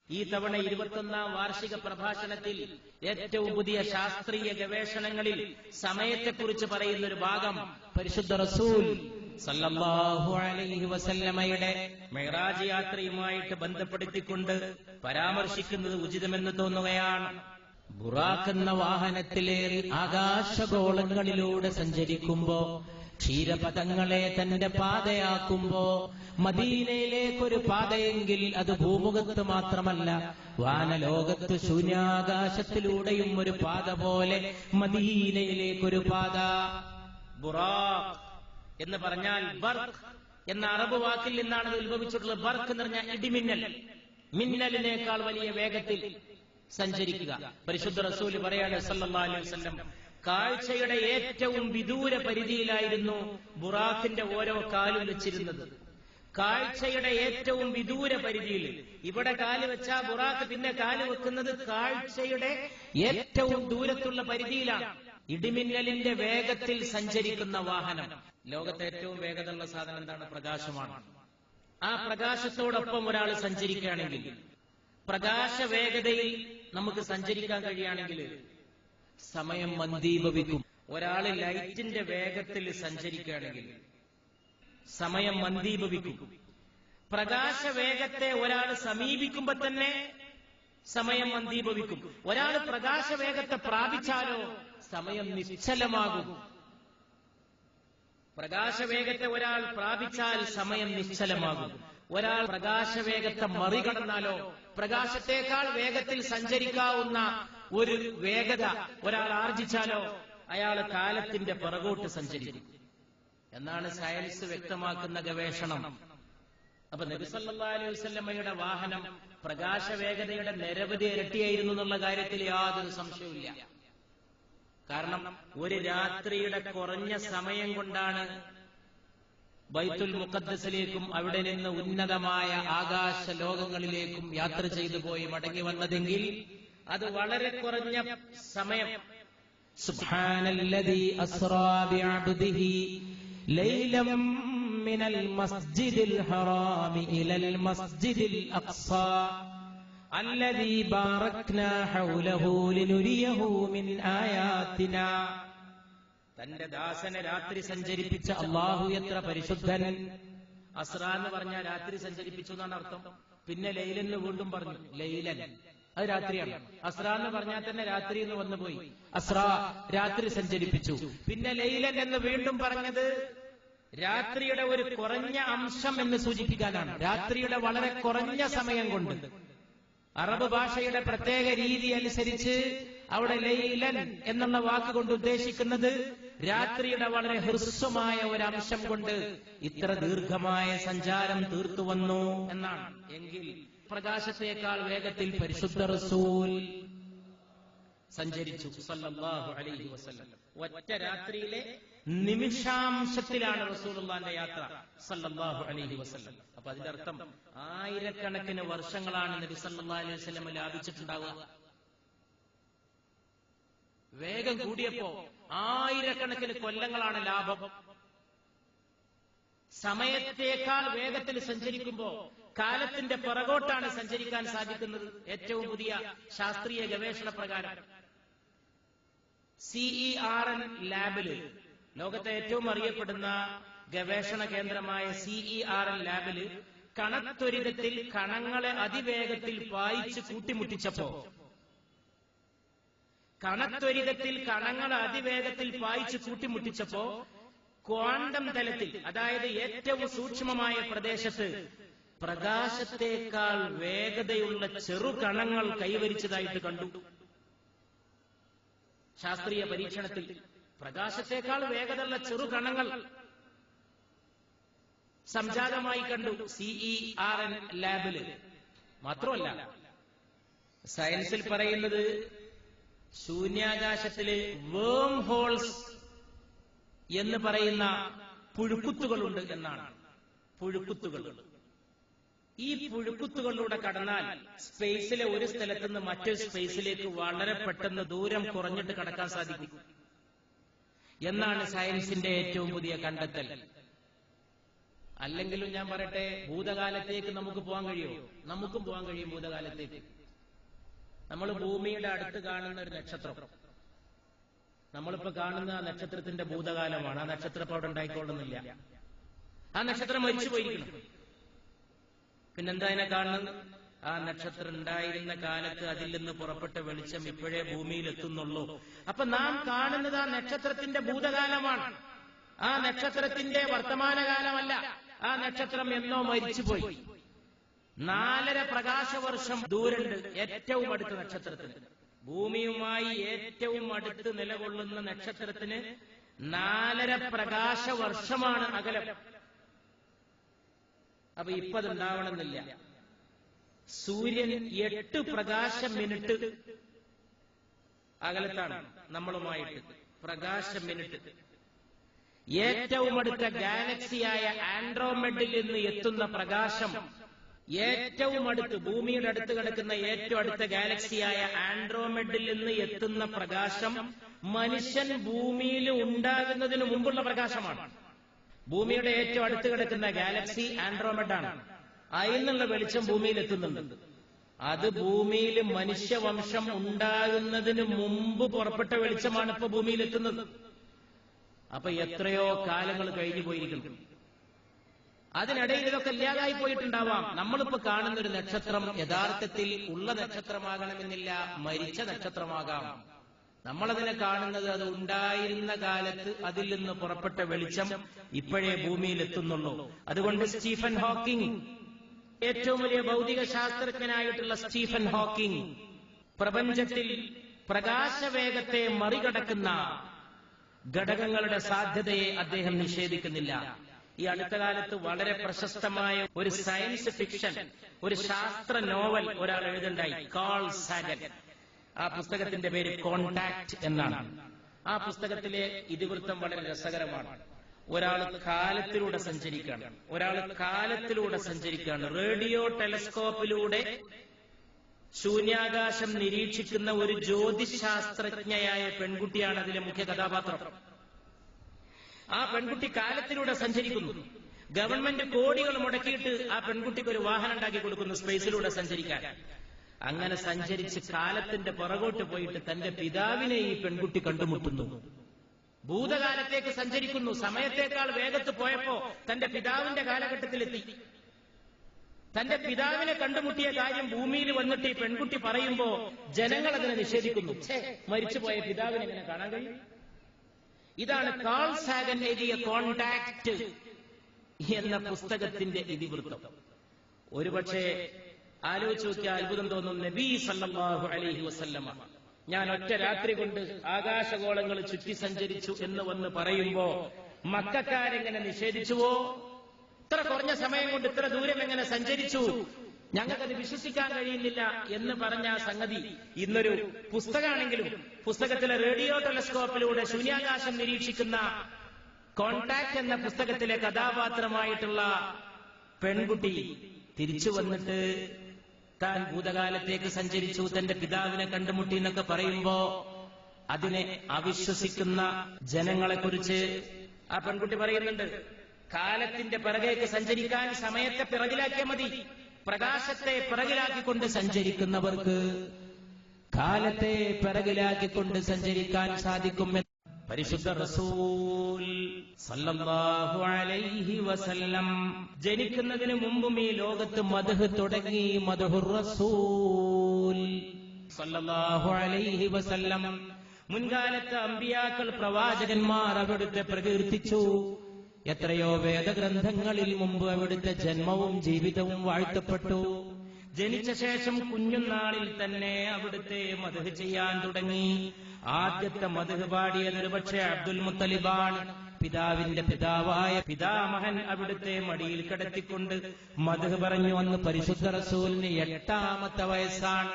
ഈ തവണ 21ാം വാർഷിക പ്രഭാഷണത്തിൽ ഏറ്റവും പുതിയ ശാസ്ത്രീയ ഗവേഷണങ്ങളിൽ സമയത്തെക്കുറിച്ച് പറയുന്ന ഒരു ഭാഗം പരിശുദ്ധ റസൂൽ സല്ലല്ലാഹു അലൈഹി വസല്ലമയുടെ മിഅ്റാജ് യാത്രയുമായിട്ട് ബന്ധപ്പെടുത്തിക്കൊണ്ട് പരാമർശിക്കുന്നത് ഉചിതമെന്ന് തോന്നുകയാണ്. ബുറാഖ് എന്ന വാഹനത്തിലേറി ആകാശഗോളങ്ങളിലൂടെ സഞ്ചരിക്കുമ്പോ, ക്ഷീരപഥങ്ങളെ തന്റെ പാതയാക്കുമ്പോ, മദീനയിലേക്കൊരു പാതയെങ്കിൽ അത് ഭൂമുഖത്ത് മാത്രമല്ല, വാനലോകത്ത് ശൂന്യാകാശത്തിലൂടെയും ഒരു പാത പോലെ മദീനയിലേക്കൊരു പാത. ബുറാഖ് എന്ന് പറഞ്ഞാൽ ബർക്ക് എന്ന അറബ് വാക്കിൽ നിന്നാണ് ഇത് ഉത്ഭവിച്ചിട്ടുള്ളത്. ബർക്ക് എന്ന് പറഞ്ഞാൽ ഇടിമിന്നൽ, മിന്നലിനേക്കാൾ വലിയ വേഗത്തിൽ സഞ്ചരിക്കുക. പരിശുദ്ധ റസൂല് പറയാണ് സല്ലല്ലാഹു അലൈഹി വസല്ലം, കാഴ്ചയുടെ ഏറ്റവും വിദൂര പരിധിയിലായിരുന്നു ബുറാഖിന്റെ ഓരോ കാലും വെച്ചിരുന്നത്. കാഴ്ചയുടെ ഏറ്റവും വിദൂര പരിധിയിൽ ഇവിടെ കാല് വെച്ചാ ബുറാഖ് പിന്നെ കാല് വെക്കുന്നത് കാഴ്ചയുടെ ഏറ്റവും ദൂരത്തുള്ള പരിധിയിലാണ്. ഇടിമിന്നലിന്റെ വേഗത്തിൽ സഞ്ചരിക്കുന്ന വാഹനം. ലോകത്തെ ഏറ്റവും വേഗതയുള്ള സാധനം എന്താണ്? പ്രകാശമാണ്. ആ പ്രകാശത്തോടൊപ്പം ഒരാൾ സഞ്ചരിക്കുകയാണെങ്കിൽ, പ്രകാശ വേഗതയിൽ നമുക്ക് സഞ്ചരിക്കാൻ കഴിയുകയാണെങ്കിൽ സമയം മന്ദീഭവിക്കും. ഒരാൾ ലൈറ്റിന്റെ വേഗത്തിൽ സഞ്ചരിക്കുകയാണെങ്കിൽ സമയം മന്ദീഭവിക്കും. പ്രകാശ വേഗത്തെ ഒരാൾ സമീപിക്കുമ്പോ തന്നെ സമയം മന്ദീഭവിക്കും. ഒരാൾ പ്രകാശ വേഗത്തെ പ്രാപിച്ചാലോ സമയം നിശ്ചലമാകും. പ്രകാശവേഗത്തെ ഒരാൾ പ്രാപിച്ചാൽ സമയം നിശ്ചലമാകും. ഒരാൾ പ്രകാശവേഗത്തെ മറികടന്നാലോ, പ്രകാശത്തേക്കാൾ വേഗത്തിൽ സഞ്ചരിക്കാവുന്ന ഒരു വേഗത ഒരാൾ ആർജിച്ചാലോ അയാൾ കാലത്തിന്റെ പിറകോട്ട് സഞ്ചരിക്കും എന്നാണ് സയൻസ് വ്യക്തമാക്കുന്ന ഗവേഷണം. അപ്പൊ നബി സല്ലല്ലാഹു അലൈഹി വസല്ലമയുടെ വാഹനം പ്രകാശവേഗതയുടെ നിരവധി ഇരട്ടിയായിരുന്നു എന്നുള്ള കാര്യത്തിൽ യാതൊരു സംശയവുമില്ല. കാരണം ഒരു രാത്രിയുടെ കുറഞ്ഞ സമയം കൊണ്ടാണ് ബൈത്തുൽ മുഖദ്ദസിലേക്കും അവിടെ നിന്ന് ഉന്നതമായ ആകാശ ലോകങ്ങളിലേക്കും യാത്ര ചെയ്തു പോയി മടങ്ങി വന്നതെങ്കിൽ അത് വളരെ കുറഞ്ഞ സമയം. സുബ്ഹാനല്ലദീ അസ്റാ ബിഅബ്ദിഹി ലൈലം മിനൽ മസ്ജിദിൽ ഹറാമി ഇലൽ മസ്ജിദിൽ അഖ്സാ അല്ലദീ ബാറക്നാ ഹൗലഹു ലിനുരിയഹു മിൻ ആയാതിനാ. തന്റെ ദാസനെ രാത്രി സഞ്ചരിപ്പിച്ച അല്ലാഹു എത്ര പരിശുദ്ധൻ. അസ്റാ എന്ന് പറഞ്ഞാൽ രാത്രി സഞ്ചരിപ്പിച്ചു എന്നാണ് അർത്ഥം. പിന്നെ ലൈലെന്ന് വീണ്ടും പറഞ്ഞു. ലൈലൻ അത് രാത്രിയാണ്. അസ്റാ എന്ന് പറഞ്ഞാൽ തന്നെ രാത്രി എന്ന് വന്നുപോയി. അസ്റാ രാത്രി സഞ്ചരിപ്പിച്ചു. പിന്നെ ലൈലൻ എന്ന് വീണ്ടും പറഞ്ഞത് രാത്രിയുടെ ഒരു കുറഞ്ഞ അംശം എന്ന് സൂചിപ്പിക്കാനാണ്. രാത്രിയുടെ വളരെ കുറഞ്ഞ സമയം കൊണ്ട്. അറബ് ഭാഷയുടെ പ്രത്യേക രീതി അനുസരിച്ച് അവിടെ ലൈലൻ എന്നുള്ള വാക്കുകൊണ്ട് ഉദ്ദേശിക്കുന്നത് രാത്രിയുടെ വളരെ ഹ്രസ്വമായ ഒരു അംശം കൊണ്ട് ഇത്ര ദീർഘമായ സഞ്ചാരം തീർത്തു വന്നു എന്നാണ്. എങ്കിൽ പ്രകാശത്തേക്കാൾ വേഗത്തിൽ പരിശുദ്ധ റസൂൽ സഞ്ചരിച്ചു സല്ലല്ലാഹു അലൈഹി വസല്ലം. ഒറ്റ രാത്രിയിലെ നിമിഷാംശത്തിലാണ് റസൂലുള്ളാഹിന്റെ യാത്ര സല്ലല്ലാഹു അലൈഹി വസല്ലം. അപ്പൊ അതിന്റെ അർത്ഥം ആയിരക്കണക്കിന് വർഷങ്ങളാണ് നബി സല്ലല്ലാഹു അലൈഹി വസല്ലം ലാഭിച്ചിട്ടുണ്ടാവുക. വേഗം കൂടിയപ്പോ ആയിരക്കണക്കിന് കൊല്ലങ്ങളാണ് ലാഭം. സമയത്തേക്കാൾ വേഗത്തിൽ സഞ്ചരിക്കുമ്പോ കാലത്തിന്റെ പിറകോട്ടാണ് സഞ്ചരിക്കാൻ സാധിക്കുന്നത്. ഏറ്റവും പുതിയ ശാസ്ത്രീയ ഗവേഷണ പ്രകാരം CERN ലാബില്, ലോകത്തെ ഏറ്റവും അറിയപ്പെടുന്ന ഗവേഷണ കേന്ദ്രമായ CERN ലാബില് കണത്വരിതത്തിൽ കണങ്ങളെ അതിവേഗത്തിൽ പായിച്ച് കൂട്ടിമുട്ടിച്ചപ്പോ, കണത്വരിതത്തിൽ കണങ്ങളെ അതിവേഗത്തിൽ പായിച്ച് കൂട്ടിമുട്ടിച്ചപ്പോ ക്വാണ്ടം തലത്തിൽ, അതായത് ഏറ്റവും സൂക്ഷ്മമായ പ്രദേശത്ത് പ്രകാശത്തേക്കാൾ വേഗതയുള്ള ചെറുകണങ്ങൾ കൈവരിച്ചതായിട്ട് കണ്ടു. ശാസ്ത്രീയ പരീക്ഷണത്തിൽ പ്രകാശത്തേക്കാൾ വേഗതയുള്ള ചെറുകണങ്ങൾ സംജാതമായി കണ്ടു CERN ലാബില്. മാത്രമല്ല, സയൻസിൽ പറയുന്നത് ശൂന്യാകാശത്തില് വേം ഹോൾസ് എന്ന് പറയുന്ന പുഴുക്കുത്തുകളുണ്ട് എന്നാണ്. പുഴുക്കുത്തുകൾ. ഈ പുഴുക്കുത്തുകളിലൂടെ കടന്നാൽ സ്പേസിലെ ഒരു സ്ഥലത്ത് നിന്ന് മറ്റൊരു സ്പേസിലേക്ക് വളരെ പെട്ടെന്ന് ദൂരം കുറഞ്ഞിട്ട് കടക്കാൻ സാധിക്കും എന്നാണ് സയൻസിന്റെ ഏറ്റവും പുതിയ കണ്ടെത്തൽ. അല്ലെങ്കിലും ഞാൻ പറയട്ടെ, ഭൂതകാലത്തേക്ക് നമുക്ക് പോകാൻ കഴിയുമോ? നമുക്കും പോകാൻ കഴിയും ഭൂതകാലത്തേക്ക്. നമ്മൾ ഭൂമിയുടെ അടുത്ത് കാണുന്ന ഒരു നക്ഷത്രം, നമ്മളിപ്പോ കാണുന്ന ആ നക്ഷത്രത്തിന്റെ ഭൂതകാലമാണ്. ആ നക്ഷത്രം ഇപ്പൊ അവിടെ ഉണ്ടായിക്കൊള്ളുന്നില്ല. ആ നക്ഷത്രം മരിച്ചു പോയിരിക്കണം. പിന്നെന്താ അതിനെ കാണുന്നത്? ആ നക്ഷത്രം ഉണ്ടായിരുന്ന കാലത്ത് അതിൽ നിന്ന് പുറപ്പെട്ട വെളിച്ചം ഇപ്പോഴേ ഭൂമിയിൽ എത്തുന്നുള്ളൂ. അപ്പൊ നാം കാണുന്നത് ആ നക്ഷത്രത്തിന്റെ ഭൂതകാലമാണ്. ആ നക്ഷത്രത്തിന്റെ വർത്തമാനകാലമല്ല. ആ നക്ഷത്രം എന്നോ മരിച്ചുപോയി. 4.5 പ്രകാശവർഷം ദൂരണ്ട് ഏറ്റവും അടുത്ത നക്ഷത്രത്തിന്. ഭൂമിയുമായി ഏറ്റവും അടുത്ത് നിലകൊള്ളുന്ന നക്ഷത്രത്തിന് 4.5 പ്രകാശവർഷമാണ് അകലം. അപ്പൊ ഇപ്പൊ അതുണ്ടാവണമെന്നില്ല. സൂര്യൻ 8 പ്രകാശ മിനിറ്റ് അകലത്താണ് നമ്മളുമായിട്ട്. പ്രകാശ മിനിറ്റ്. ഏറ്റവും അടുത്ത ഗാലക്സിയായ ആൻഡ്രോമെഡിൽ നിന്ന് എത്തുന്ന പ്രകാശം, ഏറ്റവും അടുത്ത് ഭൂമിയുടെ അടുത്ത് കിടക്കുന്ന ഏറ്റവും അടുത്ത ഗാലക്സിയായ ആൻഡ്രോമെഡിൽ നിന്ന് എത്തുന്ന പ്രകാശം മനുഷ്യൻ ഭൂമിയിൽ ഉണ്ടാകുന്നതിന് മുമ്പുള്ള പ്രകാശമാണ്. ഭൂമിയുടെ ഏറ്റവും അടുത്ത് കിടക്കുന്ന ഗാലക്സി ആൻഡ്രോമെഡാണ്. അതിൽ നിന്നുള്ള വെളിച്ചം ഭൂമിയിൽ എത്തുന്നുണ്ട്. അത് ഭൂമിയിൽ മനുഷ്യവംശം ഉണ്ടാകുന്നതിന് മുമ്പ് പുറപ്പെട്ട വെളിച്ചമാണ് ഇപ്പൊ ഭൂമിയിൽ എത്തുന്നത്. അപ്പൊ എത്രയോ കാലങ്ങൾ കഴിഞ്ഞു പോയിരിക്കുന്നു. അതിനിടയിൽ ഇതൊക്കെ ഇല്ലാതായി പോയിട്ടുണ്ടാവാം. നമ്മളിപ്പോ കാണുന്ന ഒരു നക്ഷത്രം യഥാർത്ഥത്തിൽ ഉള്ള നക്ഷത്രമാകണമെന്നില്ല, മരിച്ച നക്ഷത്രമാകാം. നമ്മളതിനെ കാണുന്നത് അത് ഉണ്ടായിരുന്ന കാലത്ത് അതിൽ നിന്ന് പുറപ്പെട്ട വെളിച്ചം ഇപ്പോഴേ ഭൂമിയിൽ എത്തുന്നുള്ളൂ. അതുകൊണ്ട് സ്റ്റീഫൻ ഹോക്കിംഗ്, ഏറ്റവും വലിയ ഭൗതിക ശാസ്ത്രജ്ഞനായിട്ടുള്ള സ്റ്റീഫൻ ഹോക്കിംഗ്, പ്രപഞ്ചത്തിൽ പ്രകാശവേഗത്തെ മറികടക്കുന്ന ഘടകങ്ങളുടെ സാധ്യതയെ അദ്ദേഹം നിഷേധിക്കുന്നില്ല. ഈ അടുത്ത കാലത്ത് വളരെ പ്രശസ്തമായ ഒരു സയൻസ് ഫിക്ഷൻ, ഒരു ശാസ്ത്ര നോവൽ ഒരാൾ എഴുതുണ്ടായി, കാൾ സാഗൻ. ആ പുസ്തകത്തിന്റെ പേര് കോണ്ടാക്ട് എന്നാണ്. ആ പുസ്തകത്തിലെ ഇതിവൃത്തം വളരെ രസകരമാണ്. ഒരാൾ കാലത്തിലൂടെ സഞ്ചരിക്കുകയാണ്. റേഡിയോ ടെലസ്കോപ്പിലൂടെ ശൂന്യാകാശം നിരീക്ഷിക്കുന്ന ഒരു ജ്യോതിശാസ്ത്രജ്ഞയായ പെൺകുട്ടിയാണ് അതിലെ മുഖ്യ കഥാപാത്രം. ആ പെൺകുട്ടി കാലത്തിലൂടെ സഞ്ചരിക്കുന്നു. ഗവൺമെന്റ് കോടികൾ മുടക്കിയിട്ട് ആ പെൺകുട്ടിക്ക് ഒരു വാഹനം ഉണ്ടാക്കി കൊടുക്കുന്നു സ്പേസിലൂടെ സഞ്ചരിക്കാൻ. അങ്ങനെ സഞ്ചരിച്ച് കാലത്തിന്റെ പുറകോട്ട് പോയിട്ട് തന്റെ പിതാവിനെ ഈ പെൺകുട്ടി കണ്ടുമുട്ടുന്നു. ഭൂതകാലത്തേക്ക് സഞ്ചരിക്കുന്നു. സമയത്തേക്കാൾ വേഗത്ത് പോയപ്പോ തന്റെ പിതാവിന്റെ കാലഘട്ടത്തിലെത്തി. തന്റെ പിതാവിനെ കണ്ടുമുട്ടിയ കാര്യം ഭൂമിയിൽ വന്നിട്ട് ഈ പെൺകുട്ടി പറയുമ്പോ ജനങ്ങൾ അതിനെ നിഷേധിക്കുന്നു. മരിച്ചുപോയ പിതാവിനെ എങ്ങനെ കാണാൻ കഴിയും? ഇതാണ് കാൾ സാഗൻ എഴുതിയ കോണ്ടാക്ട് എന്ന പുസ്തകത്തിന്റെ ഇതിവൃത്തം. ഒരുപക്ഷെ ആലോചിച്ച് നോക്കിയാൽ അത്ഭുതം തോന്നും. നബി സല്ലല്ലാഹു അലൈഹി വസല്ലമ ഞാൻ ഒറ്റ രാത്രി കൊണ്ട് ആകാശഗോളങ്ങൾ ചുറ്റി സഞ്ചരിച്ചു എന്ന് വന്ന് പറയുമ്പോ മക്കക്കാരെങ്ങനെ നിഷേധിച്ചുവോ, ഇത്ര കുറഞ്ഞ സമയം കൊണ്ട് ഇത്ര ദൂരം എങ്ങനെ സഞ്ചരിച്ചു, ഞങ്ങൾക്കത് വിശ്വസിക്കാൻ കഴിയുന്നില്ല എന്ന് പറഞ്ഞ ആ സംഗതി ഇന്നൊരു പുസ്തകമാണെങ്കിലും പുസ്തകത്തിലെ റേഡിയോ ടെലസ്കോപ്പിലൂടെ ശൂന്യാകാശം നിരീക്ഷിക്കുന്ന കോണ്ടാക്ട് എന്ന പുസ്തകത്തിലെ കഥാപാത്രമായിട്ടുള്ള പെൺകുട്ടി തിരിച്ചു വന്നിട്ട് താൻ ഭൂതകാലത്തേക്ക് സഞ്ചരിച്ചു, തന്റെ പിതാവിനെ കണ്ടുമുട്ടി എന്നൊക്കെ പറയുമ്പോ അതിനെ അവിശ്വസിക്കുന്ന ജനങ്ങളെക്കുറിച്ച് ആ പെൺകുട്ടി പറയുന്നുണ്ട്, കാലത്തിന്റെ പിറകേക്ക് സഞ്ചരിക്കാൻ സമയത്തെ പിറകിലാക്കിയാൽ മതി. പ്രകാശത്തെ പിറകിലാക്കിക്കൊണ്ട് സഞ്ചരിക്കുന്നവർക്ക് കാലത്തെ പിറകിലാക്കിക്കൊണ്ട് സഞ്ചരിക്കാൻ സാധിക്കും. പരിശുദ്ധ റസൂൽ സല്ലല്ലാഹു അലൈഹി വസല്ലം ജനിക്കുന്നതിന് മുമ്പും ഈ ലോകത്ത് മദ്ഹ് തുടങ്ങി. മദ്ഹുർ റസൂൽ സല്ലല്ലാഹു അലൈഹി വസല്ലം. മുൻകാലത്ത് അമ്പിയാക്കൾ, പ്രവാചകന്മാർ അവിടുത്തെ പ്രകീർത്തിച്ചു. എത്രയോ വേദഗ്രന്ഥങ്ങളിൽ മുമ്പ് അവിടുത്തെ ജന്മവും ജീവിതവും വാഴ്ത്തപ്പെട്ടു. ജനിച്ച ശേഷം കുഞ്ഞുനാളിൽ തന്നെ അവിടുത്തെ മദ്ഹ് ചെയ്യാൻ തുടങ്ങി. ആദ്യത്തെ മദ്ഹ് പാടിയത് ഒരുപക്ഷെ അബ്ദുൽ മുത്തലിബാണ്. പിതാവിന്റെ പിതാവായ പിതാമഹൻ അവിടുത്തെ മടിയിൽ കിടത്തിക്കൊണ്ട് മദ്ഹ് പറഞ്ഞു. അന്ന് പരിശുദ്ധ റസൂലിന് 8-ാമത്തെ വയസ്സാണ്.